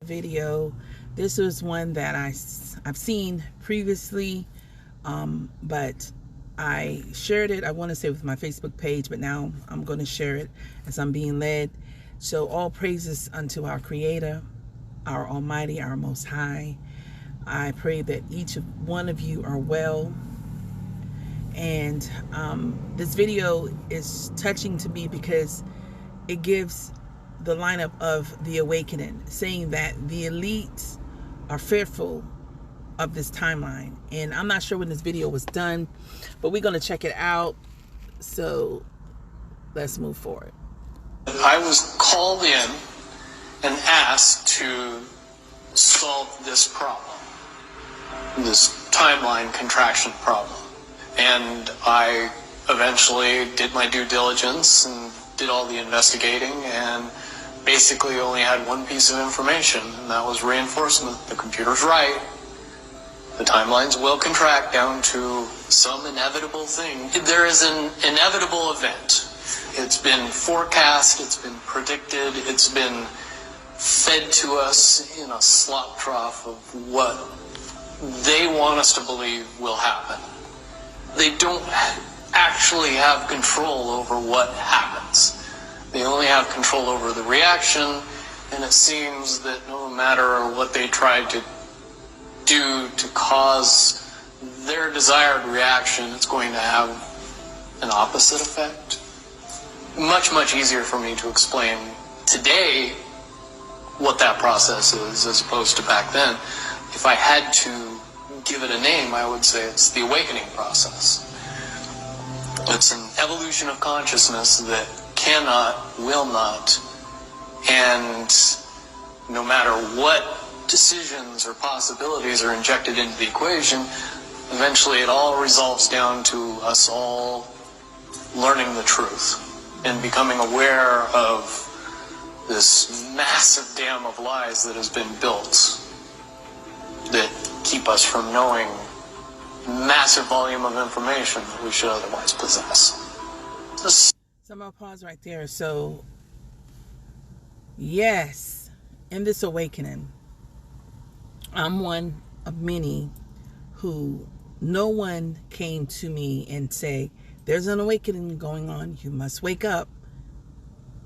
video. This was one that I've seen previously, but I shared it, I want to say, with my Facebook page, but now I'm going to share it as I'm being led. So all praises unto our Creator, our Almighty, our Most High. I pray that each one of you are well. And this video is touching to me because it gives the lineup of the awakening, saying that the elites are fearful of this timeline. And I'm not sure when this video was done, but we're going to check it out. So let's move forward. I was called in and asked to solve this problem, this timeline contraction problem. And I eventually did my due diligence and did all the investigating and basically only had one piece of information, and that was reinforcement. The computer's right. The timelines will contract down to some inevitable thing. There is an inevitable event. It's been forecast, it's been predicted, it's been fed to us in a slop trough of what they want us to believe will happen. They don't actually have control over what happens. They only have control over the reaction, and it seems that no matter what they try to do to cause their desired reaction, it's going to have an opposite effect. Much, much easier for me to explain today what that process is as opposed to back then. If I had to give it a name, I would say it's the awakening process. It's an evolution of consciousness that cannot, will not, and no matter what decisions or possibilities are injected into the equation, eventually it all resolves down to us all learning the truth and becoming aware of this massive dam of lies that has been built that keep us from knowing massive volume of information that we should otherwise possess. So I'm going to pause right there. So, yes, in this awakening, I'm one of many who no one came to me and say, there's an awakening going on, you must wake up.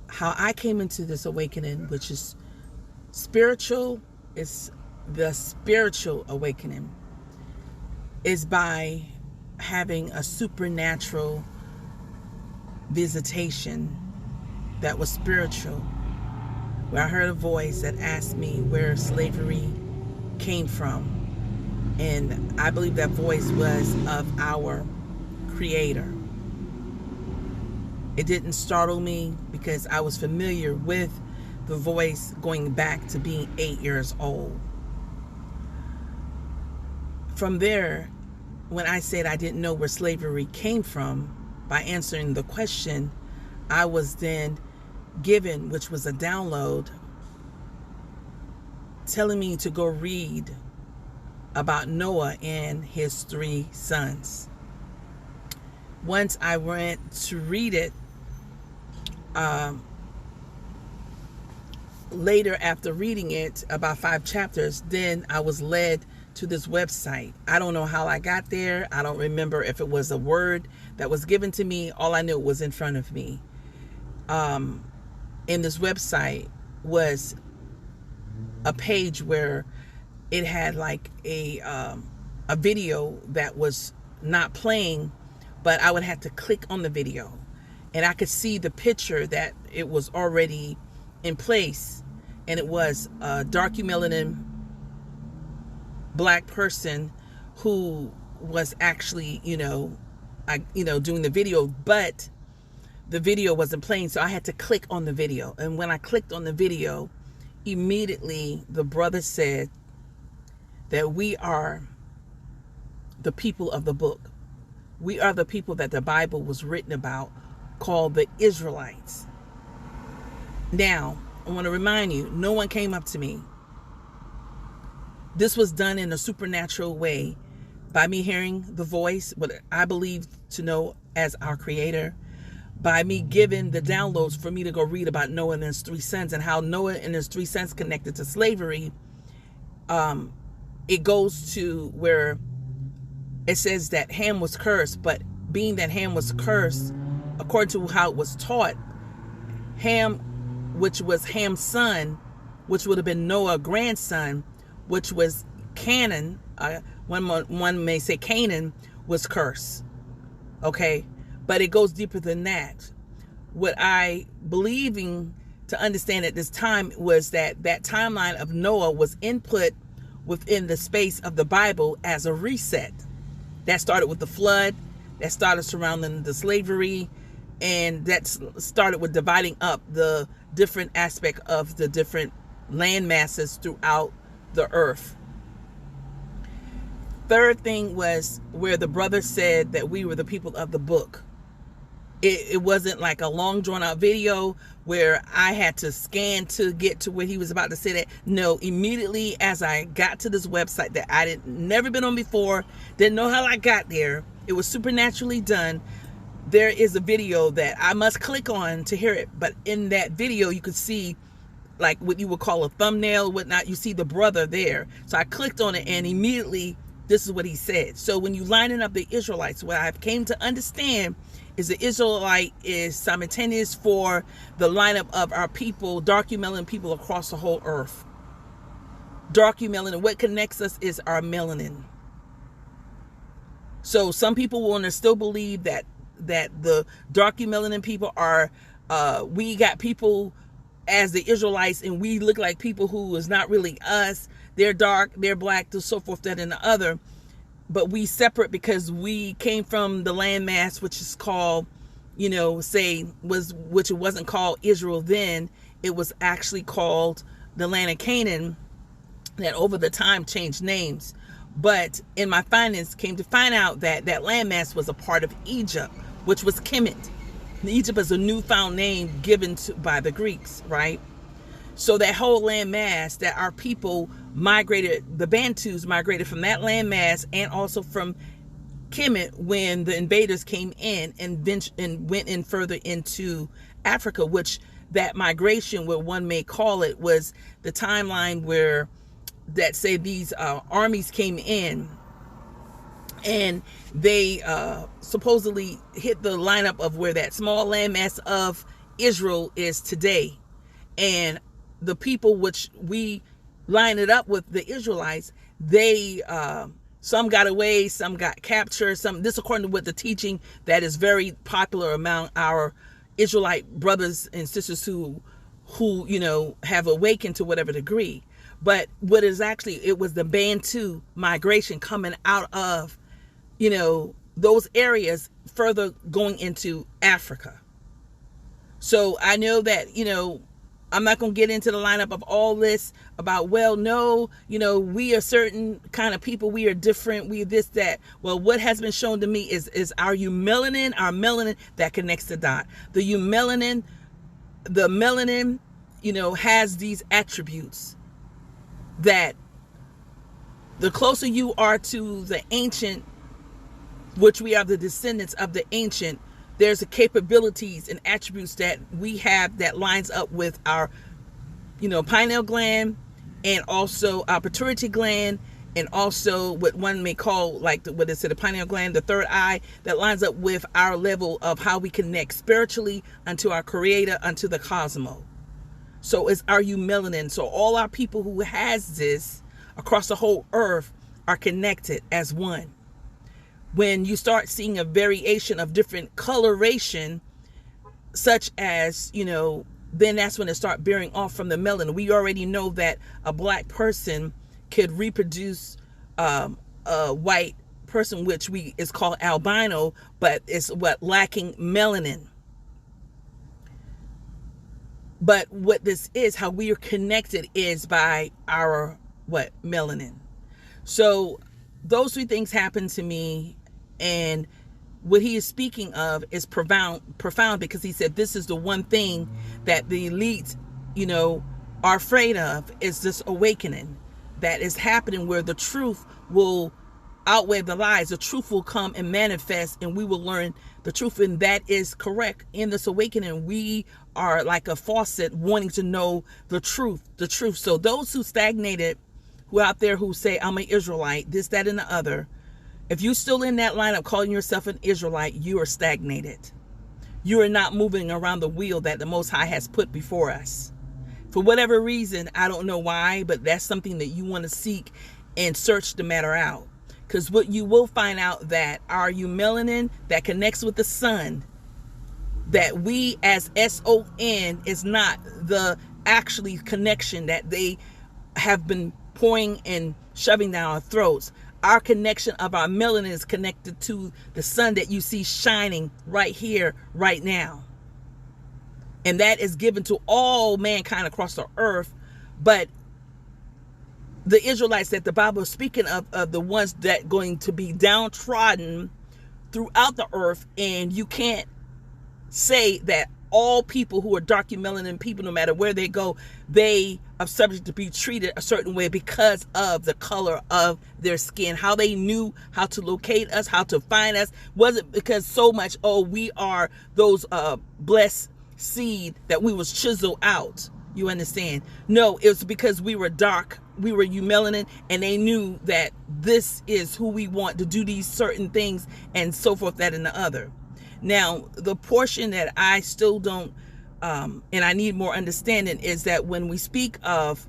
How I came into this awakening, which is spiritual, is the spiritual awakening, is by having a supernatural visitation that was spiritual, where I heard a voice that asked me where slavery came from. And I believe that voice was of our Creator. It didn't startle me because I was familiar with the voice going back to being 8 years old. From there, when I said I didn't know where slavery came from, by answering the question, I was then given, which was a download, telling me to go read about Noah and his 3 sons. Once I went to read it, later after reading it, about 5 chapters, then I was led to this website. I don't know how I got there. I don't remember if it was a word that was given to me. All I knew was in front of me. And this website was a page where it had like a video that was not playing, but I would have to click on the video and I could see the picture that it was already in place. And it was a dark melanin black person who was actually, doing the video, but the video wasn't playing. So I had to click on the video. And when I clicked on the video, immediately the brother said that we are the people of the book. We are the people that the Bible was written about, called the Israelites. Now, I want to remind you, no one came up to me. This was done in a supernatural way by me hearing the voice, what I believe to know as our Creator, by me giving the downloads for me to go read about Noah and his 3 sons and how Noah and his 3 sons connected to slavery. It goes to where it says that Ham was cursed, but being that Ham was cursed, according to how it was taught, Ham, which was Ham's son, which would have been Noah's grandson, which was Canaan, one may say Canaan, was cursed. Okay? But it goes deeper than that. What I believing to understand at this time was that that timeline of Noah was input within the space of the Bible as a reset. That started with the flood, that started surrounding the slavery, and that started with dividing up the different aspect of the different land masses throughout the earth. Third thing was where the brother said that we were the people of the book. It wasn't like a long drawn out video where I had to scan to get to where he was about to say that. No, immediately as I got to this website that I never been on before, didn't know how I got there, it was supernaturally done. There is a video that I must click on to hear it. But in that video, you could see like what you would call a thumbnail, whatnot. You see the brother there. So I clicked on it and immediately this is what he said. So when you lining up the Israelites, what I came to understand is the Israelite is simultaneous for the lineup of our people, dark melanin people across the whole earth. Dark melanin, what connects us is our melanin. So some people want to still believe that the dark melanin people are, we got people as the Israelites and we look like people who is not really us. They're dark, they're black, so forth, that and the other. But we separate because we came from the landmass, which is called, which it wasn't called Israel then. It was actually called the land of Canaan, that over the time changed names. But in my findings, came to find out that that landmass was a part of Egypt, which was Kemet. Egypt is a newfound name given by the Greeks, right? So that whole landmass that our people migrated, the Bantus migrated from that landmass and also from Kemet when the invaders came in and went in further into Africa, which that migration, what one may call it, was the timeline where that say these armies came in and they supposedly hit the lineup of where that small landmass of Israel is today. And the people which we line it up with, the Israelites, they some got away, some got captured, this according to what the teaching that is very popular among our Israelite brothers and sisters who have awakened to whatever degree. But what is actually, it was the Bantu migration coming out of those areas further going into Africa. So I know that I'm not going to get into the lineup of all this about, we are certain kind of people. We are different. We this, that. Well, what has been shown to me is our melanin that connects the dot. The melanin, has these attributes that the closer you are to the ancient, which we are the descendants of the ancient, there's the capabilities and attributes that we have that lines up with our, pineal gland and also our pituitary gland, and also what one may call the pineal gland, the third eye, that lines up with our level of how we connect spiritually unto our creator, unto the cosmos. So it's our melanin. So all our people who has this across the whole earth are connected as one. When you start seeing a variation of different coloration, such as, then that's when it start bearing off from the melanin. We already know that a black person could reproduce a white person, which is called albino, but it's lacking melanin. But what this is, how we are connected, is by our melanin. So those 3 things happened to me. And what he is speaking of is profound, because he said this is the one thing that the elites, are afraid of, is this awakening that is happening, where the truth will outweigh the lies. The truth will come and manifest, and we will learn the truth, and that is correct. In this awakening, we are like a faucet wanting to know the truth. So those who stagnated, who out there who say, I'm an Israelite, this, that, and the other, if you're still in that line of calling yourself an Israelite, you are stagnated. You are not moving around the wheel that the Most High has put before us. For whatever reason, I don't know why, but that's something that you want to seek and search the matter out. Because what you will find out, that our melanin that connects with the sun, that we as SON is not the actually connection that they have been pouring and shoving down our throats. Our connection of our melanin is connected to the sun that you see shining right here, right now. And that is given to all mankind across the earth. But the Israelites that the Bible is speaking of the ones that going to be downtrodden throughout the earth, and you can't say that all people who are dark melanin people, no matter where they go, they are subject to be treated a certain way because of the color of their skin. How they knew how to locate us, how to find us, wasn't because so much, oh, we are those blessed seed that we was chiseled out. You understand? No, it was because we were dark, we were melanin, and they knew that this is who we want to do these certain things and so forth, that and the other. Now, the portion that I still don't, and I need more understanding, is that when we speak of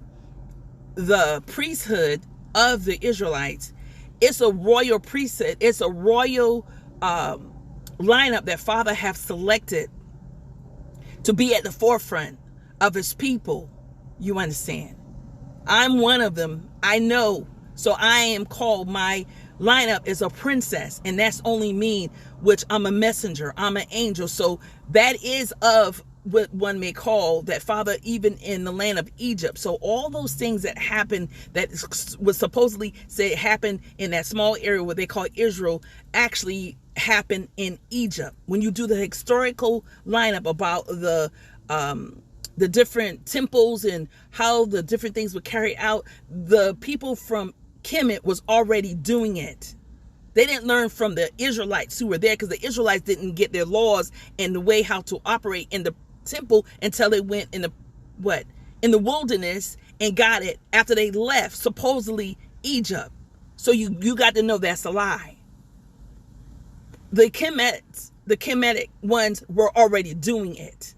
the priesthood of the Israelites, it's a royal priesthood. It's a royal lineup that Father have selected to be at the forefront of his people. You understand? I'm one of them. I know. So I am called, my lineup is a princess, and that's only me, which I'm a messenger, I'm an angel. So that is of what one may call that Father, even in the land of Egypt. So all those things that happened, that was supposedly say happened in that small area where they call Israel, actually happened in Egypt. When you do the historical lineup about the different temples and how the different things were carried out, the people from Kemet was already doing it. They didn't learn from the Israelites who were there, because the Israelites didn't get their laws and the way how to operate in the temple until they went in the wilderness and got it after they left supposedly Egypt. So you got to know that's a lie. The Kemetic ones were already doing it.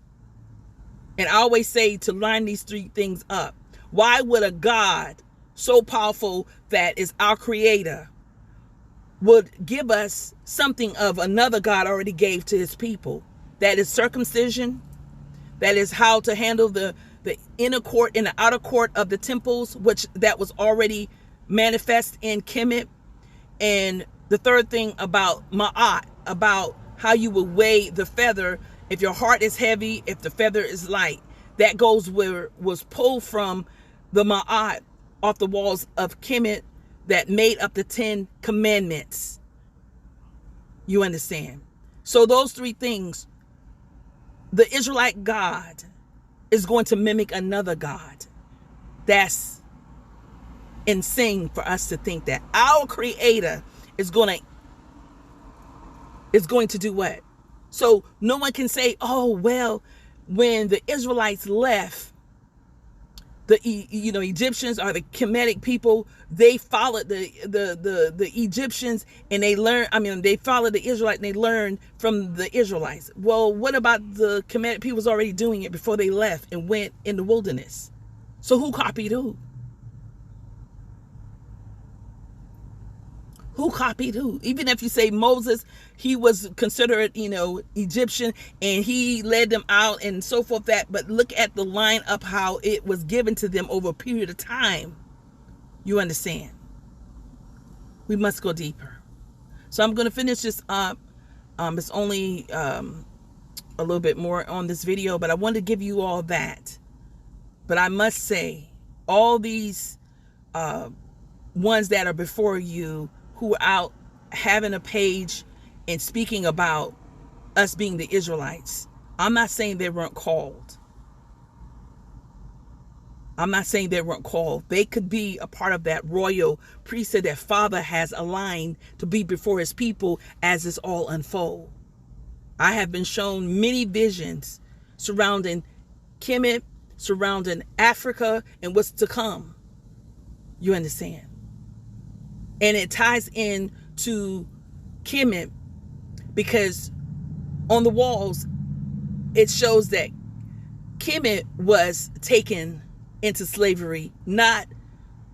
And I always say to line these three things up. Why would a God so powerful that is our creator would give us something of another God already gave to his people? That is circumcision. That is how to handle the inner court and the outer court of the temples, which that was already manifest in Kemet. And the third thing about Ma'at, about how you will weigh the feather. If your heart is heavy, if the feather is light, that goes where was pulled from the Ma'at off the walls of Kemet that made up the 10 commandments. You understand? So those three things, the Israelite God is going to mimic another God. That's insane for us to think that our creator is going to do what? So no one can say, oh, well, when the Israelites left, the Egyptians or the Kemetic people, they followed the Egyptians, and they followed the Israelites and they learned from the Israelites. Well, what about the Kemetic people was already doing it before they left and went in the wilderness? So who copied who? Who copied who? Even if you say Moses, he was considered, Egyptian, and he led them out and so forth, but look at the line up how it was given to them over a period of time. You understand? We must go deeper. So I'm going to finish this up. It's only a little bit more on this video, but I wanted to give you all that. But I must say, all these ones that are before you, who are out having a page and speaking about us being the Israelites, I'm not saying they weren't called. I'm not saying they weren't called. They could be a part of that royal priesthood that Father has aligned to be before his people as this all unfold. I have been shown many visions surrounding Kemet, surrounding Africa, and what's to come. You understand? And it ties in to Kemet because on the walls, it shows that Kemet was taken into slavery, not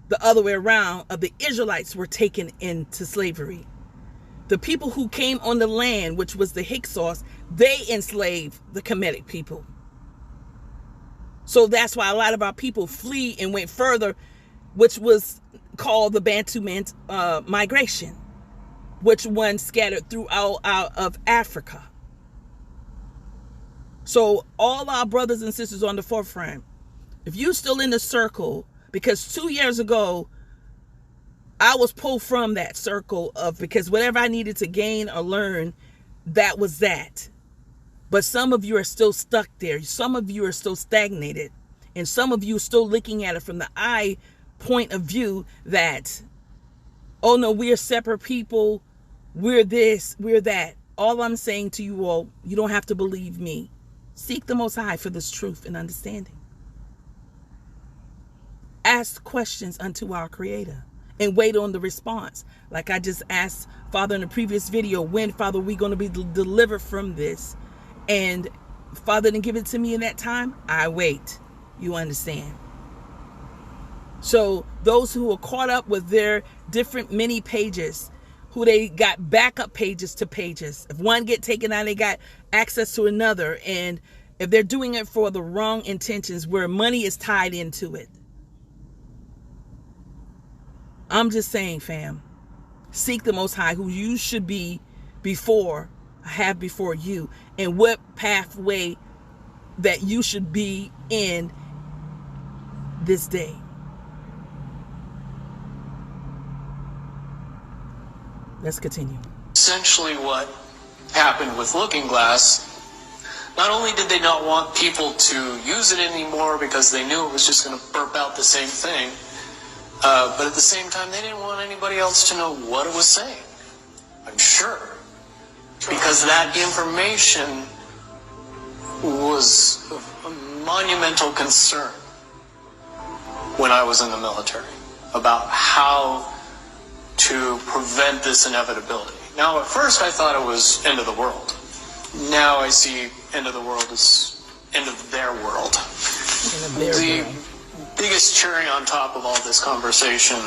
the other way around, of the Israelites were taken into slavery. The people who came on the land, which was the Hyksos, they enslaved the Kemetic people. So that's why a lot of our people flee and went further, which was called the Bantu migration, which one scattered throughout out of Africa. So all our brothers and sisters on the forefront, if you're still in the circle, because 2 years ago, I was pulled from that circle because whatever I needed to gain or learn, that was that. But some of you are still stuck there. Some of you are still stagnated. And some of you are still looking at it from the eye point of view that, oh no, we're separate people. We're this, we're that. All I'm saying to you all, you don't have to believe me. Seek the Most High for this truth and understanding. Ask questions unto our Creator and wait on the response. Like I just asked Father in the previous video, when, Father, are we going to be delivered from this? And Father didn't give it to me in that time. I wait. You understand? So those who are caught up with their different mini pages, who they got backup pages to pages. If one get taken out, they got access to another. And if they're doing it for the wrong intentions, where money is tied into it. I'm just saying, fam, seek the Most High, who you should be have before you, and what pathway that you should be in this day. Let's continue. Essentially what happened with Looking Glass, not only did they not want people to use it anymore because they knew it was just going to burp out the same thing, but at the same time, they didn't want anybody else to know what it was saying. I'm sure. Because that information was a monumental concern when I was in the military about how to prevent this inevitability. Now, at first, I thought it was end of the world. Now I see end of the world as end of their world. The biggest cherry on top of all this conversation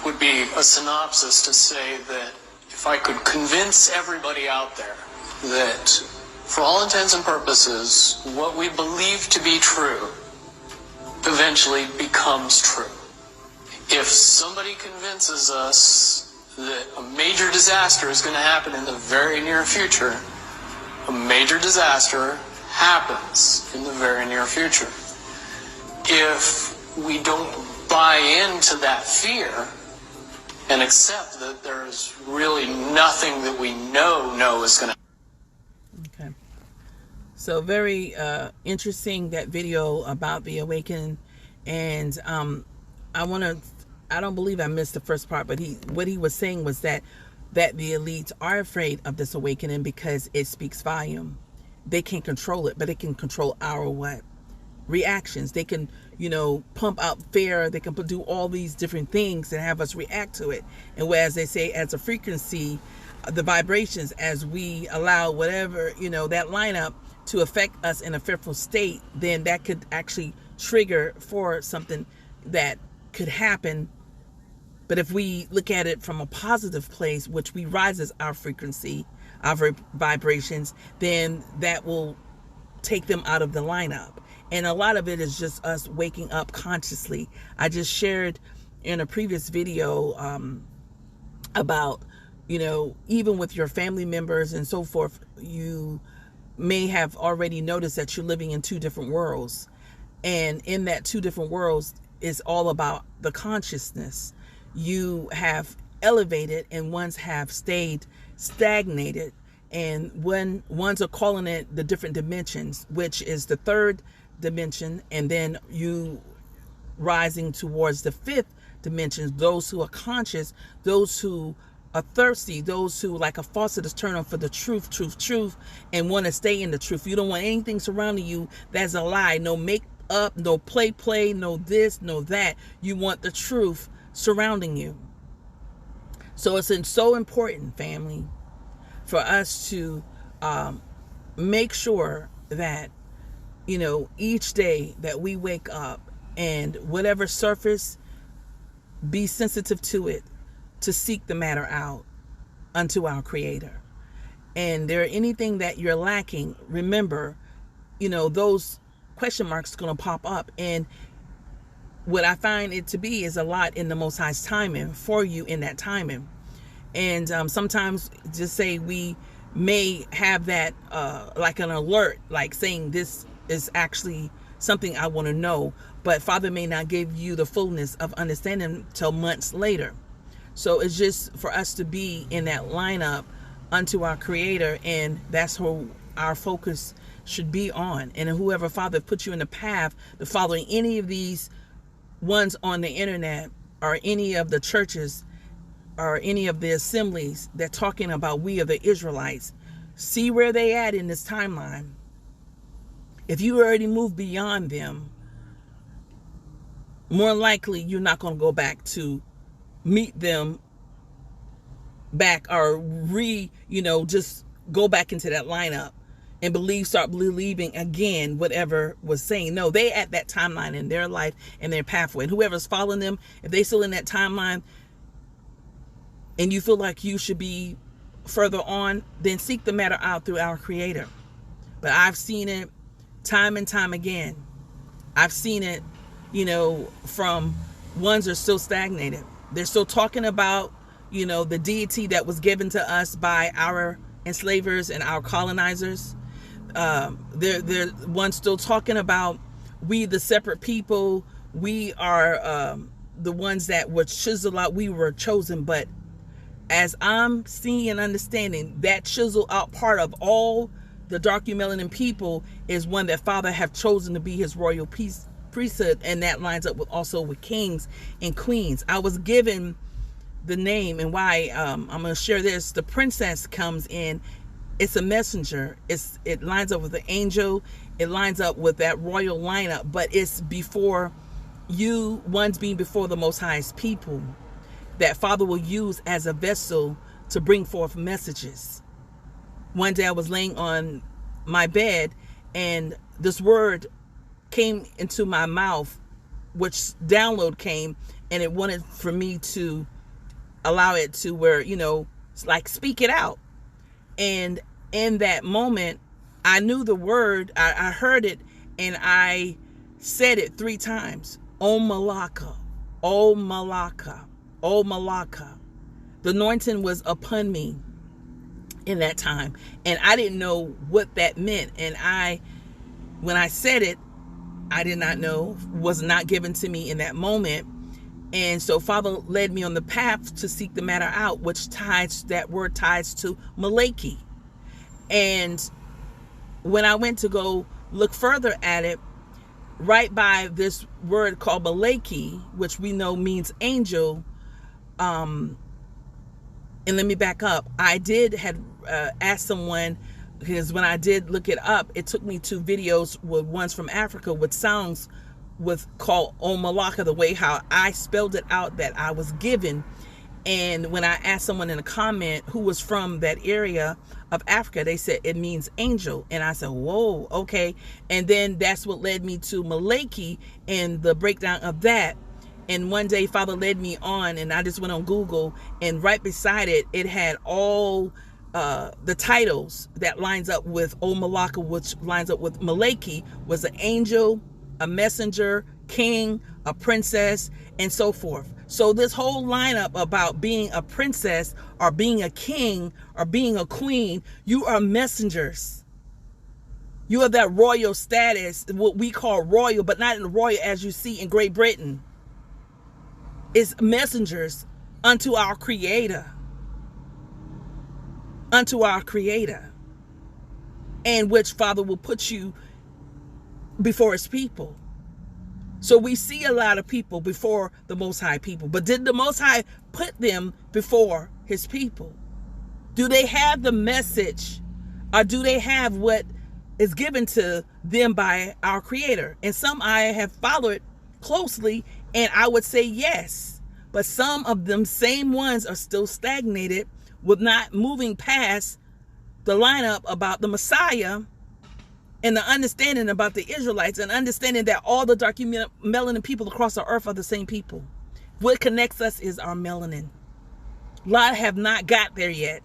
would be a synopsis to say that if I could convince everybody out there that for all intents and purposes, what we believe to be true eventually becomes true. If somebody convinces us that a major disaster is going to happen in the very near future, a major disaster happens in the very near future. If we don't buy into that fear and accept that there's really nothing that we know is going to. Okay. So very interesting, that video about the awakening. And I don't believe I missed the first part, but what he was saying was that the elites are afraid of this awakening because it speaks volume. They can't control it, but they can control our what? Reactions. They can, pump out fear. They can do all these different things and have us react to it. And whereas they say, as a frequency, the vibrations, as we allow whatever, that lineup to affect us in a fearful state, then that could actually trigger for something that could happen. But if we look at it from a positive place, which we rise as our frequency, our vibrations, then that will take them out of the lineup. And a lot of it is just us waking up consciously. I just shared in a previous video about, even with your family members and so forth, you may have already noticed that you're living in two different worlds. And in that two different worlds is all about the consciousness. You have elevated and ones have stayed stagnated. And ones are calling it the different dimensions, which is the third dimension, and then you rising towards the fifth dimension, those who are conscious, those who are thirsty, those who, like a faucet, is turned on for the truth, and want to stay in the truth. You don't want anything surrounding you that's a lie. No make up, no play, no this, no that. You want the truth surrounding you. So it's so important, family, for us to make sure that, each day that we wake up, and whatever surface, be sensitive to it, to seek the matter out unto our Creator. And there anything that you're lacking, remember, those question marks going to pop up. And what I find it to be is a lot in the Most High's timing for you in that timing. And sometimes just say we may have that like an alert, like saying this is actually something I want to know, but Father may not give you the fullness of understanding till months later. So it's just for us to be in that lineup unto our Creator, and that's who our focus should be on. And whoever Father put you in the path to following any of these ones on the internet, or any of the churches, or any of the assemblies that talking about we are the Israelites, see where they at in this timeline. If you already moved beyond them, more likely you're not going to go back to meet them back, or just go back into that lineup and start believing again whatever was saying. No, they at that timeline in their life and their pathway. And whoever's following them, if they still in that timeline and you feel like you should be further on, then seek the matter out through our Creator. But I've seen it time and time again. I've seen it, from ones are still stagnated. They're still talking about, the deity that was given to us by our enslavers and our colonizers. They're ones still talking about we, the separate people. We are the ones that were chiseled out. We were chosen. But as I'm seeing and understanding, that chiseled out part of all the dark melanin people is one that Father have chosen to be his royal priesthood, and that lines up with also with kings and queens. I was given the name, and why I'm going to share this. The princess comes in. It's a messenger. It lines up with the angel. It lines up with that royal lineup, but it's before you, ones being before the Most High's people, that Father will use as a vessel to bring forth messages. One day I was laying on my bed, and this word came into my mouth, which download came, and it wanted for me to allow it to where, like speak it out. And in that moment, I knew the word, I heard it, and I said it 3 times. Oh Malaka, oh Malaka, oh Malaka. The anointing was upon me in that time, and I didn't know what that meant. And when I said it, I did not know, was not given to me in that moment. And so Father led me on the path to seek the matter out, which that word ties to Malaki. And when I went to go look further at it, right by this word called Malaki, which we know means angel, and let me back up. I had asked someone, because when I did look it up, it took me to videos with ones from Africa with sounds called Omalaka, the way how I spelled it out that I was given. And when I asked someone in a comment who was from that area of Africa, they said it means angel. And I said, whoa, okay. And then that's what led me to Malaki and the breakdown of that. And one day Father led me on, and I just went on Google, and right beside it, it had all the titles that lines up with Omalaka, which lines up with Malaki, was an angel, a messenger, king, a princess, and so forth. So this whole lineup about being a princess or being a king or being a queen, you are messengers. You are that royal status, what we call royal, but not in the royal as you see in Great Britain. It's messengers unto our Creator. Unto our Creator. And which Father will put you before his people. So we see a lot of people before the Most High people. But did the Most High put them before his people? Do they have the message, or do they have what is given to them by our Creator? And some I have followed closely, and I would say yes. But some of them same ones are still stagnated with not moving past the lineup about the Messiah and the understanding about the Israelites, and understanding that all the dark melanin people across the earth are the same people. What connects us is our melanin. A lot have not got there yet.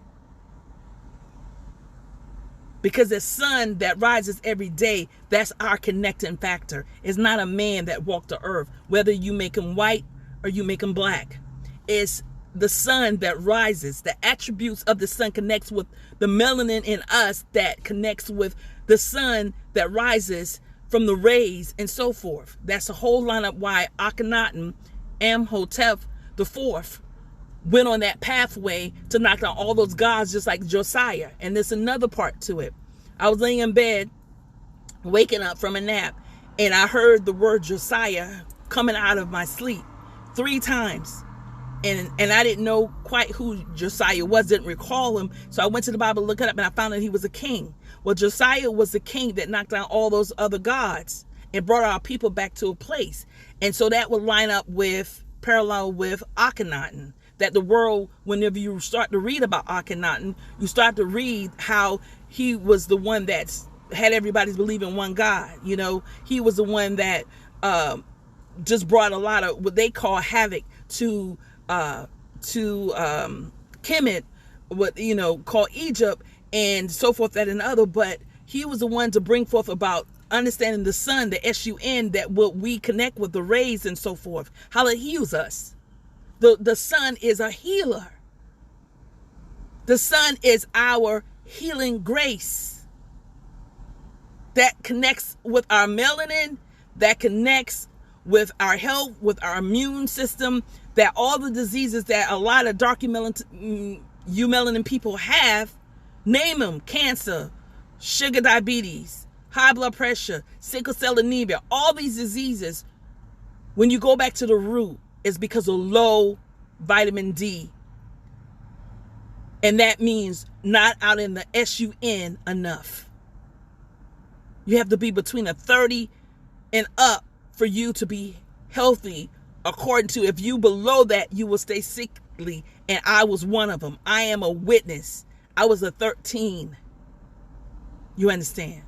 Because the sun that rises every day, that's our connecting factor. It's not a man that walked the earth, whether you make him white or you make him black. It's the sun that rises. The attributes of the sun connects with the melanin in us that connects with the sun that rises from the rays and so forth. That's a whole lineup why Akhenaten, Amhotep IV, went on that pathway to knock down all those gods, just like Josiah. And there's another part to it. I was laying in bed, waking up from a nap, and I heard the word Josiah coming out of my sleep 3 times. And I didn't know quite who Josiah was, didn't recall him. So I went to the Bible to look it up, and I found that he was a king. Well, Josiah was the king that knocked down all those other gods and brought our people back to a place. And so that would line up with, parallel with Akhenaten. That the world, whenever you start to read about Akhenaten, you start to read how he was the one that had everybody believe in one God. You know, he was the one that just brought a lot of what they call havoc to Kemet, what, you know, called Egypt and so forth, that and other. But he was the one to bring forth about understanding the sun, the sun, that what we connect with the rays and so forth, how it heals us. The sun is a healer. The sun is our healing grace that connects with our melanin, that connects with our health, with our immune system, that all the diseases that a lot of dark melanin people have, name them: cancer, sugar diabetes, high blood pressure, sickle cell anemia, all these diseases, when you go back to the root, is because of low vitamin D. And that means not out in the sun enough. You have to be between a 30 and up for you to be healthy. According to, if you below that, you will stay sickly. And I was one of them. I am a witness. I was a 13. You understand?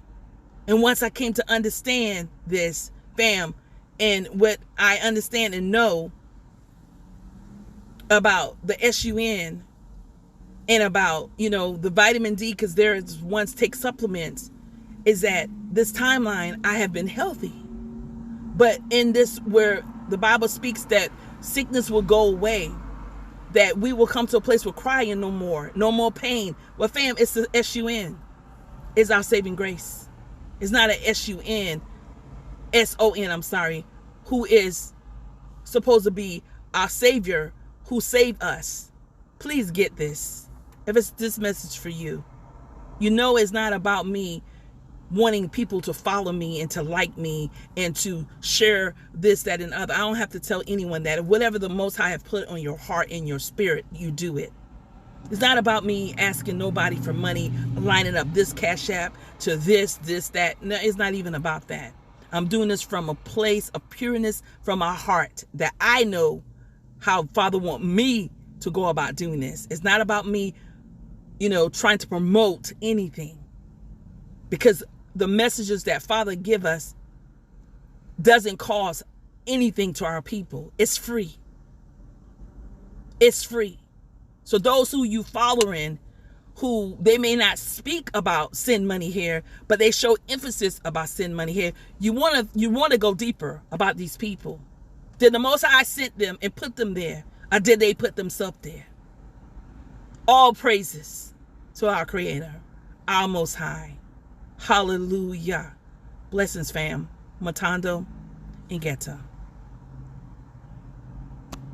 And once I came to understand this, fam, and what I understand and know about the sun and about, you know, the vitamin D, because there's ones take supplements, is that this timeline I have been healthy. But in this, where the Bible speaks that sickness will go away, that we will come to a place where crying no more pain. Well, fam, it's the sun. It's our saving grace. It's not a sun, S-O-N, I'm sorry, who is supposed to be our Savior, who saved us. Please get this. If it's this message for you, you know it's not about me wanting people to follow me and to like me and to share this, that, and other. I don't have to tell anyone that. Whatever the Most High have put on your heart and your spirit, you do it. It's not about me asking nobody for money, lining up this Cash App to this, that. No, it's not even about that. I'm doing this from a place of pureness from my heart, that I know how Father want me to go about doing this. It's not about me, you know, trying to promote anything, because the messages that Father give us doesn't cost anything to our people. It's free. It's free. So those who you following, who they may not speak about send money here, but they show emphasis about send money here, you want to go deeper about these people. Did the Most High sent them and put them there, or did they put themselves there? All praises to our Creator, our Most High. Hallelujah. Blessings, fam. Matando and Geta.